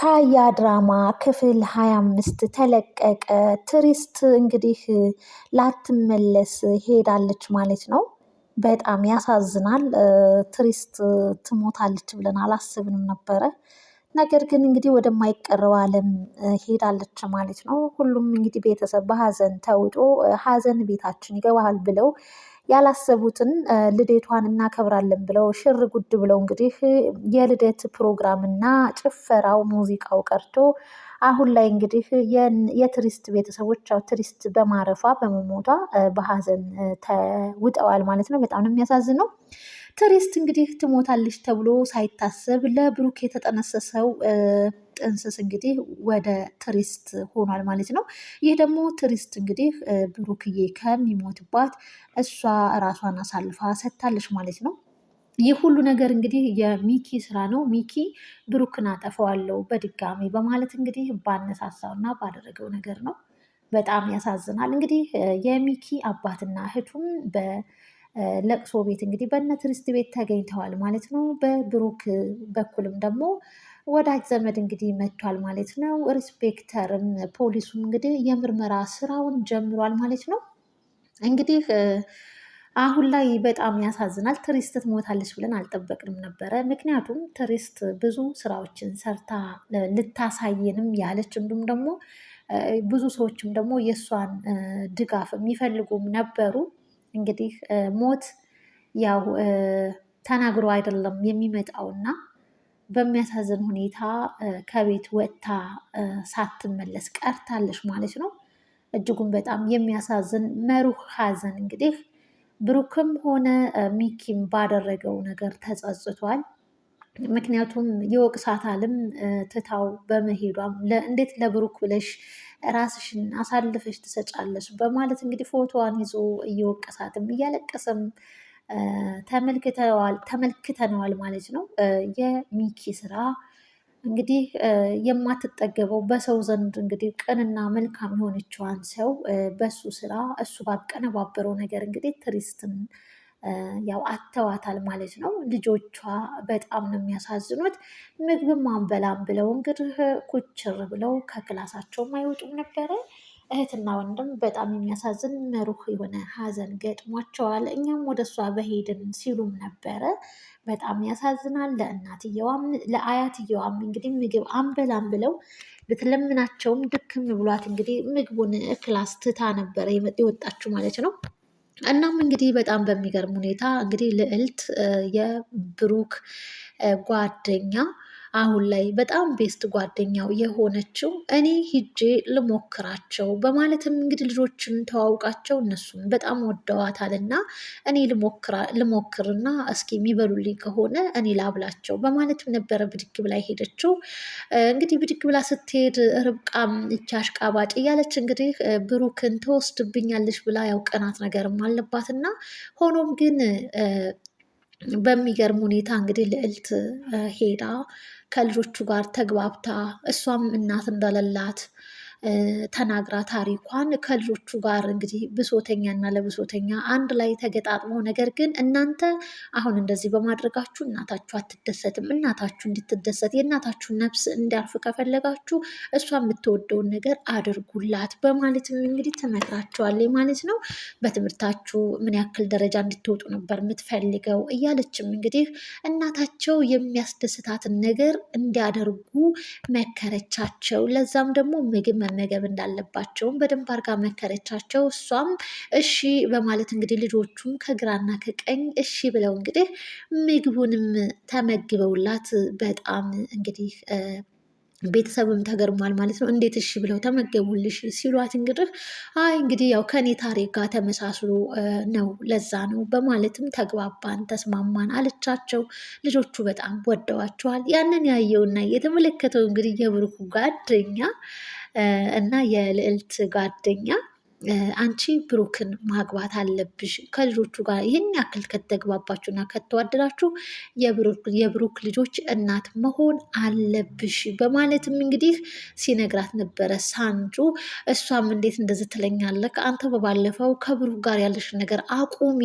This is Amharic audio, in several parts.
ካያ ድራማ ክፍል 25 ተለቀቀ። ትሪስት እንግዲህ ላትመለስ ሄዳለች ማለት ነው። በጣም ያሳዝናል። ትሪስት ትሞታለች ብለን አላስብንም ነበረ። ነገር ግን እንግዲህ ወደማይቀረው ዓለም ሄዳለች ማለት ነው። ሁሉም እንግዲህ ቤተሰብ በሀዘን ተውጦ ሀዘን ቤታችን ይገባል ብለው ያላሰቡትን ልደቷን እናከብራለን ብለው ሽር ጉድ ብለው እንግዲህ የልደት ፕሮግራም እና ጭፈራው ሙዚቃው ቀርቶ አሁን ላይ እንግዲህ የትሪስት ቤተሰቦች ትሪስት በማረፏ በመሞቷ በሀዘን ተውጠዋል ማለት ነው። በጣም ነው የሚያሳዝነው። ትሪስት እንግዲህ ትሞታለች ተብሎ ሳይታሰብ ለብሩክ የተጠነሰሰው ጥንስስ እንግዲህ ወደ ትሪስት ሆኗል ማለት ነው። ይህ ደግሞ ትሪስት እንግዲህ ብሩክዬ ከሚሞትባት እሷ ራሷን አሳልፋ ሰጥታለች ማለት ነው። ይህ ሁሉ ነገር እንግዲህ የሚኪ ስራ ነው። ሚኪ ብሩክን አጠፋዋለሁ በድጋሚ በማለት እንግዲህ ባነሳሳውና ባደረገው ነገር ነው። በጣም ያሳዝናል። እንግዲህ የሚኪ አባትና እህቱም በለቅሶ ቤት እንግዲህ በእነ ትሪስት ቤት ተገኝተዋል ማለት ነው። በብሩክ በኩልም ደግሞ ወዳጅ ዘመድ እንግዲህ መጥቷል ማለት ነው። ሪስፔክተርም ፖሊሱም እንግዲህ የምርመራ ስራውን ጀምሯል ማለት ነው። እንግዲህ አሁን ላይ በጣም ያሳዝናል። ትሪስት ትሞታለች ብለን አልጠበቅንም ነበረ። ምክንያቱም ትሪስት ብዙ ስራዎችን ሰርታ ልታሳየንም ያለች እንዲሁም ደግሞ ብዙ ሰዎችም ደግሞ የእሷን ድጋፍ የሚፈልጉም ነበሩ። እንግዲህ ሞት ያው ተናግሮ አይደለም የሚመጣውና በሚያሳዝን ሁኔታ ከቤት ወጥታ ሳትመለስ ቀርታለች ማለት ነው። እጅጉን በጣም የሚያሳዝን መሩህ ሀዘን እንግዲህ ብሩክም ሆነ ሚኪም ባደረገው ነገር ተጸጽቷል። ምክንያቱም የወቅሳታልም ትታው በመሄዷም እንዴት ለብሩክ ብለሽ ራስሽን አሳልፈሽ ትሰጫለሽ በማለት እንግዲህ ፎቶዋን ይዞ እየወቀሳትም እያለቀሰም ተመልክተነዋል ማለት ነው። የሚኪ ስራ እንግዲህ የማትጠገበው በሰው ዘንድ እንግዲህ ቅንና መልካም የሆነችዋን ሰው በሱ ስራ እሱ ባቀነባበረው ነገር እንግዲህ ትሪስትን ያው አተዋታል ማለት ነው። ልጆቿ በጣም ነው የሚያሳዝኑት። ምግብም አንበላም ብለው እንግዲህ ኩችር ብለው ከክላሳቸውም አይወጡም ነበረ። እህትና ወንድም በጣም የሚያሳዝን መሩህ የሆነ ሀዘን ገጥሟቸዋል። እኛም ወደ እሷ በሄድን ሲሉም ነበረ። በጣም ያሳዝናል። ለእናትየዋም ለአያትየዋም እንግዲህ ምግብ አንበላም ብለው ብትለምናቸውም ድክም ብሏት እንግዲህ ምግቡን ክላስ ትታ ነበረ የወጣችው ማለት ነው። እናም እንግዲህ በጣም በሚገርም ሁኔታ እንግዲህ ልዕልት የብሩክ ጓደኛ አሁን ላይ በጣም ቤስት ጓደኛው የሆነችው እኔ ሂጄ ልሞክራቸው በማለትም እንግዲህ ልጆችን ተዋውቃቸው እነሱም በጣም ወደዋታል እና እኔ ልሞክርና እስኪ የሚበሉልኝ ከሆነ እኔ ላብላቸው በማለትም ነበረ ብድግ ብላ ሄደችው። እንግዲህ ብድግ ብላ ስትሄድ ርብቃም እቻ አሽቃባጭ እያለች እንግዲህ ብሩክን ትወስድብኛለች ብላ ያው ቀናት ነገርም አለባትና ሆኖም ግን በሚገርም ሁኔታ እንግዲህ ልዕልት ሄዳ ከልጆቹ ጋር ተግባብታ እሷም እናት እንደሌላት ተናግራ ታሪኳን ከልጆቹ ጋር እንግዲህ ብሶተኛና ለብሶተኛ አንድ ላይ ተገጣጥመው ነገር ግን እናንተ አሁን እንደዚህ በማድረጋችሁ እናታችሁ አትደሰትም። እናታችሁ እንድትደሰት የእናታችሁን ነፍስ እንዲያርፍ ከፈለጋችሁ እሷ የምትወደውን ነገር አድርጉላት በማለትም እንግዲህ ትመክራቸዋለች ማለት ነው። በትምህርታችሁ ምን ያክል ደረጃ እንድትወጡ ነበር የምትፈልገው እያለችም እንግዲህ እናታቸው የሚያስደስታትን ነገር እንዲያደርጉ መከረቻቸው። ለዛም ደግሞ ምግብ መመገብ እንዳለባቸውም በደንብ አድርጋ መከረቻቸው። እሷም እሺ በማለት እንግዲህ ልጆቹም ከግራና ከቀኝ እሺ ብለው እንግዲህ ምግቡንም ተመግበውላት በጣም እንግዲህ ቤተሰብም ተገርሟል ማለት ነው። እንዴት እሺ ብለው ተመገቡልሽ ሲሏት እንግዲህ አይ እንግዲህ ያው ከኔ ታሪክ ጋር ተመሳስሎ ነው ለዛ ነው በማለትም ተግባባን ተስማማን አለቻቸው። ልጆቹ በጣም ወደዋቸዋል። ያንን ያየውና የተመለከተው እንግዲህ የብሩክ ጓደኛ እና የልዕልት ጓደኛ አንቺ ብሩክን ማግባት አለብሽ ከልጆቹ ጋር ይህን ያክል ከተግባባችሁና ከተዋደዳችሁ የብሩክ ልጆች እናት መሆን አለብሽ በማለትም እንግዲህ ሲነግራት ነበረ ሳንጁ። እሷም እንዴት እንደዚህ ትለኛለህ? አንተ በባለፈው ከብሩክ ጋር ያለሽን ነገር አቁሚ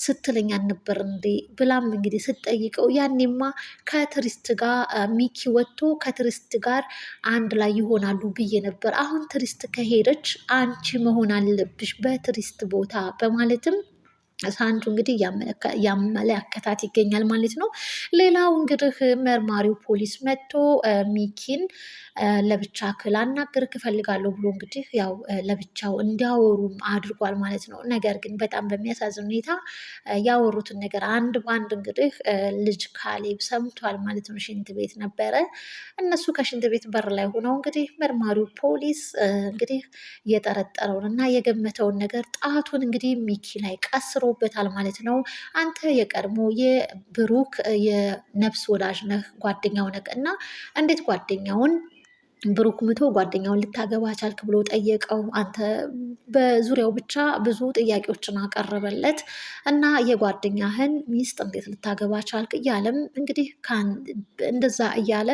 ስትለኝ አልነበር እንዴ ብላም እንግዲህ ስትጠይቀው ያኔማ ከትሪስት ጋር ሚኪ ወጥቶ ከትሪስት ጋር አንድ ላይ ይሆናሉ ብዬ ነበር። አሁን ትሪስት ከሄደች አንቺ መሆን አለብሽ በትሪስት ቦታ በማለትም ሳንዱ እንግዲህ እያመለከታት ይገኛል ማለት ነው። ሌላው እንግዲህ መርማሪው ፖሊስ መጥቶ ሚኪን ለብቻ ላናግርህ እፈልጋለሁ ብሎ እንግዲህ ያው ለብቻው እንዲያወሩም አድርጓል ማለት ነው። ነገር ግን በጣም በሚያሳዝን ሁኔታ ያወሩትን ነገር አንድ በአንድ እንግዲህ ልጅ ካሌብ ሰምቷል ማለት ነው። ሽንት ቤት ነበረ። እነሱ ከሽንት ቤት በር ላይ ሆነው እንግዲህ መርማሪው ፖሊስ እንግዲህ የጠረጠረውን እና የገመተውን ነገር ጣቱን እንግዲህ ሚኪ ላይ ቀስሮበታል ማለት ነው። አንተ የቀድሞ የብሩክ የነፍስ ወዳጅ ነህ፣ ጓደኛው ነህ እና እንዴት ጓደኛውን ብሩክ ምቶ ጓደኛውን ልታገባ ቻልክ ብሎ ጠየቀው። አንተ በዙሪያው ብቻ ብዙ ጥያቄዎችን አቀረበለት እና የጓደኛህን ሚስት እንዴት ልታገባ ቻልክ እያለም እንግዲህ እንደዛ እያለ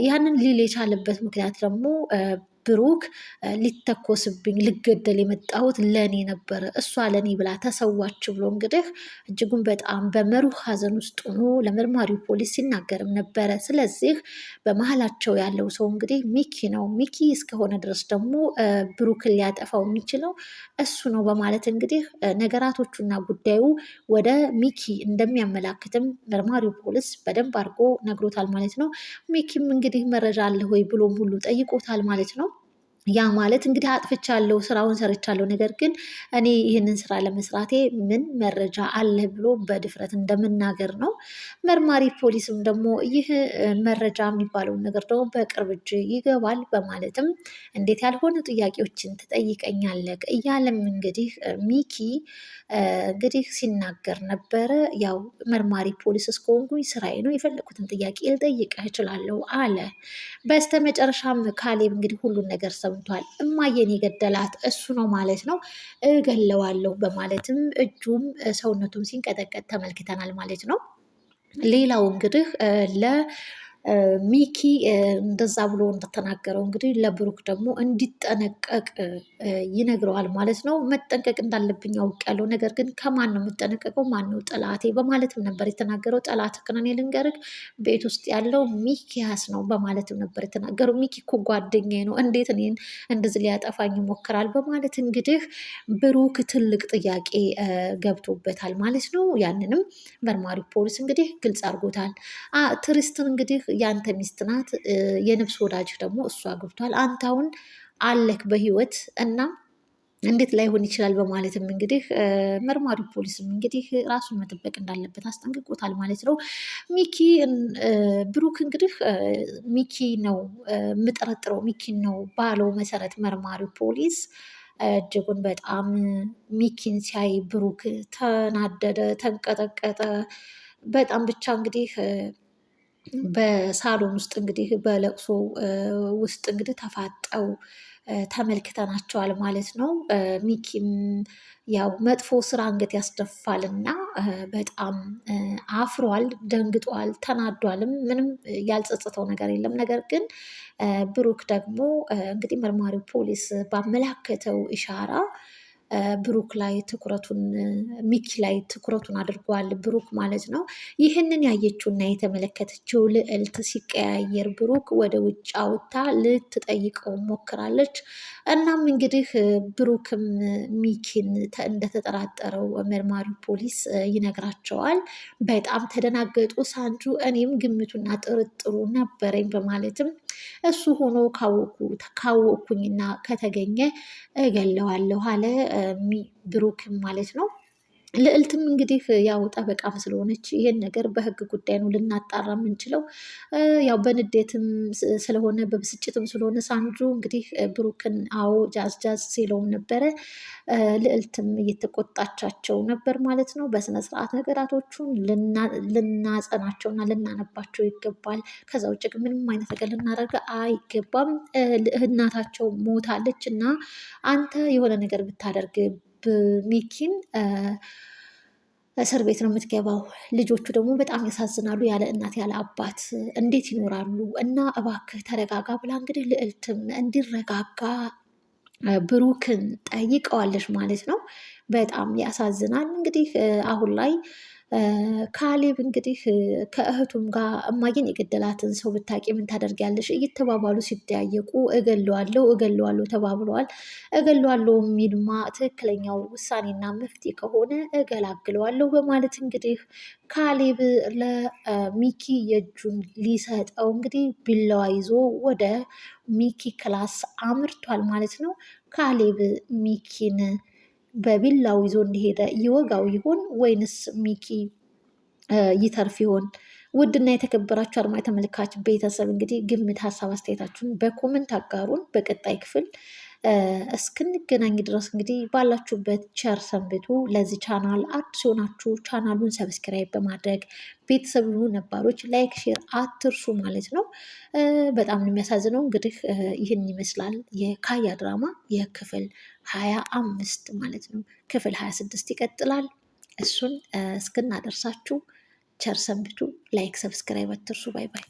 ያንን ሊል የቻለበት ምክንያት ደግሞ ብሩክ ሊተኮስብኝ ልገደል የመጣሁት ለእኔ ነበረ፣ እሷ ለእኔ ብላ ተሰዋች ብሎ እንግዲህ እጅጉን በጣም በመሩህ ሐዘን ውስጥ ሆኖ ለመርማሪው ፖሊስ ሲናገርም ነበረ። ስለዚህ በመሀላቸው ያለው ሰው እንግዲህ ሚኪ ነው። ሚኪ እስከሆነ ድረስ ደግሞ ብሩክን ሊያጠፋው የሚችለው እሱ ነው በማለት እንግዲህ ነገራቶቹና ጉዳዩ ወደ ሚኪ እንደሚያመላክትም መርማሪው ፖሊስ በደንብ አድርጎ ነግሮታል ማለት ነው። ሚኪም እንግዲህ መረጃ አለ ወይ ብሎም ሁሉ ጠይቆታል ማለት ነው። ያ ማለት እንግዲህ አጥፍቻለሁ፣ ስራውን ሰርቻለሁ፣ ነገር ግን እኔ ይህንን ስራ ለመስራቴ ምን መረጃ አለ ብሎ በድፍረት እንደመናገር ነው። መርማሪ ፖሊስም ደግሞ ይህ መረጃ የሚባለውን ነገር ደግሞ በቅርብ እጅ ይገባል በማለትም እንዴት ያልሆኑ ጥያቄዎችን ትጠይቀኛለህ እያለም እንግዲህ ሚኪ እንግዲህ ሲናገር ነበረ። ያው መርማሪ ፖሊስ እስከሆንኩኝ ስራዬ ነው፣ የፈለኩትን ጥያቄ ልጠይቅህ እችላለሁ አለ። በስተመጨረሻም ካሌብ እንግዲህ ሁሉን ነገር ሰምቷል። እማዬን የገደላት እሱ ነው ማለት ነው፣ እገለዋለሁ በማለትም እጁም ሰውነቱም ሲንቀጠቀጥ ተመልክተናል ማለት ነው። ሌላው እንግዲህ ሚኪ እንደዛ ብሎ እንደተናገረው እንግዲህ ለብሩክ ደግሞ እንዲጠነቀቅ ይነግረዋል ማለት ነው። መጠንቀቅ እንዳለብኝ አውቄያለሁ፣ ነገር ግን ከማን ነው የምጠነቀቀው? ማን ነው ጠላቴ? በማለትም ነበር የተናገረው። ጠላት ክነን ልንገርህ፣ ቤት ውስጥ ያለው ሚኪያስ ነው በማለትም ነበር የተናገረው። ሚኪ እኮ ጓደኛዬ ነው፣ እንዴት እኔን እንደዚህ ሊያጠፋኝ ይሞክራል? በማለት እንግዲህ ብሩክ ትልቅ ጥያቄ ገብቶበታል ማለት ነው። ያንንም መርማሪ ፖሊስ እንግዲህ ግልጽ አድርጎታል። ትሪስትን እንግዲህ የአንተ ሚስት ናት፣ የነፍስ ወዳጅ ደግሞ እሷ ገብቷል። አንተ አሁን አለክ በህይወት እና እንዴት ላይሆን ይችላል? በማለትም እንግዲህ መርማሪ ፖሊስም እንግዲህ ራሱን መጠበቅ እንዳለበት አስጠንቅቆታል ማለት ነው። ሚኪ ብሩክ እንግዲህ ሚኪ ነው የምጠረጥረው ሚኪ ነው ባለው መሰረት መርማሪ ፖሊስ እጅጉን በጣም ሚኪን ሲያይ ብሩክ ተናደደ፣ ተንቀጠቀጠ። በጣም ብቻ እንግዲህ በሳሎን ውስጥ እንግዲህ በለቅሶ ውስጥ እንግዲህ ተፋጠው ተመልክተናቸዋል ማለት ነው። ሚኪም ያው መጥፎ ስራ አንገት ያስደፋልና በጣም አፍሯል፣ ደንግጧል፣ ተናዷልም። ምንም ያልጸጸተው ነገር የለም። ነገር ግን ብሩክ ደግሞ እንግዲህ መርማሪው ፖሊስ ባመላከተው ኢሻራ ብሩክ ላይ ትኩረቱን ሚኪ ላይ ትኩረቱን አድርጓል፣ ብሩክ ማለት ነው። ይህንን ያየችውና የተመለከተችው ልዕልት ሲቀያየር ብሩክ ወደ ውጭ አውጥታ ልትጠይቀው ሞክራለች። እናም እንግዲህ ብሩክም ሚኪን እንደተጠራጠረው መርማሪ ፖሊስ ይነግራቸዋል። በጣም ተደናገጡ ሳንጁ። እኔም ግምቱና ጥርጥሩ ነበረኝ በማለትም እሱ ሆኖ ካወኩኝና ከተገኘ እገለዋለሁ አለ ብሩክም ማለት ነው። ልዕልትም እንግዲህ ያው ጠበቃም ስለሆነች ይሄን ነገር በህግ ጉዳይ ነው ልናጣራ የምንችለው። ያው በንዴትም ስለሆነ በብስጭትም ስለሆነ ሳንዱ እንግዲህ ብሩክን አዎ ጃዝ ጃዝ ሲለውም ነበረ። ልዕልትም እየተቆጣቻቸው ነበር ማለት ነው። በስነ ስርዓት ነገራቶቹን ልናጸናቸውና ልናነባቸው ይገባል። ከዛ ውጭ ግን ምንም አይነት ነገር ልናደርግ አይገባም። እናታቸው ሞታለች እና አንተ የሆነ ነገር ብታደርግ ሚኪን እስር ቤት ነው የምትገባው። ልጆቹ ደግሞ በጣም ያሳዝናሉ። ያለ እናት ያለ አባት እንዴት ይኖራሉ? እና እባክህ ተረጋጋ ብላ እንግዲህ ልዕልትም እንዲረጋጋ ብሩክን ጠይቀዋለች ማለት ነው። በጣም ያሳዝናል። እንግዲህ አሁን ላይ ካሌብ እንግዲህ ከእህቱም ጋር እማዬን የገደላትን ሰው ብታቂ ምን ታደርጊያለሽ እየተባባሉ ሲጠያየቁ እገለዋለሁ ተባብለዋል። እገለዋለሁ የሚልማ ትክክለኛው ውሳኔና መፍትሄ ከሆነ እገላግለዋለሁ በማለት እንግዲህ ካሌብ ለሚኪ የእጁን ሊሰጠው እንግዲህ ቢላዋ ይዞ ወደ ሚኪ ክላስ አምርቷል ማለት ነው። ካሌብ ሚኪን በቢላው ይዞ እንደሄደ ይወጋው ይሆን ወይንስ ሚኪ ይተርፍ ይሆን? ውድና የተከበራችሁ አድማጭ ተመልካች ቤተሰብ እንግዲህ ግምት፣ ሀሳብ አስተያየታችሁን በኮመንት አጋሩን። በቀጣይ ክፍል እስክንገናኝ ድረስ እንግዲህ ባላችሁበት ቸር ሰንብቱ። ለዚህ ቻናል አዲስ ሲሆናችሁ ቻናሉን ሰብስክራይብ በማድረግ ቤተሰብ ነባሮች ላይክ፣ ሼር አትርሱ ማለት ነው። በጣም የሚያሳዝነው እንግዲህ ይህን ይመስላል የካያ ድራማ የክፍል 25 ማለት ነው። ክፍል 26 ይቀጥላል። እሱን እስክናደርሳችሁ ቸር ሰንብቱ። ላይክ ሰብስክራይብ አትርሱ። ባይ ባይ።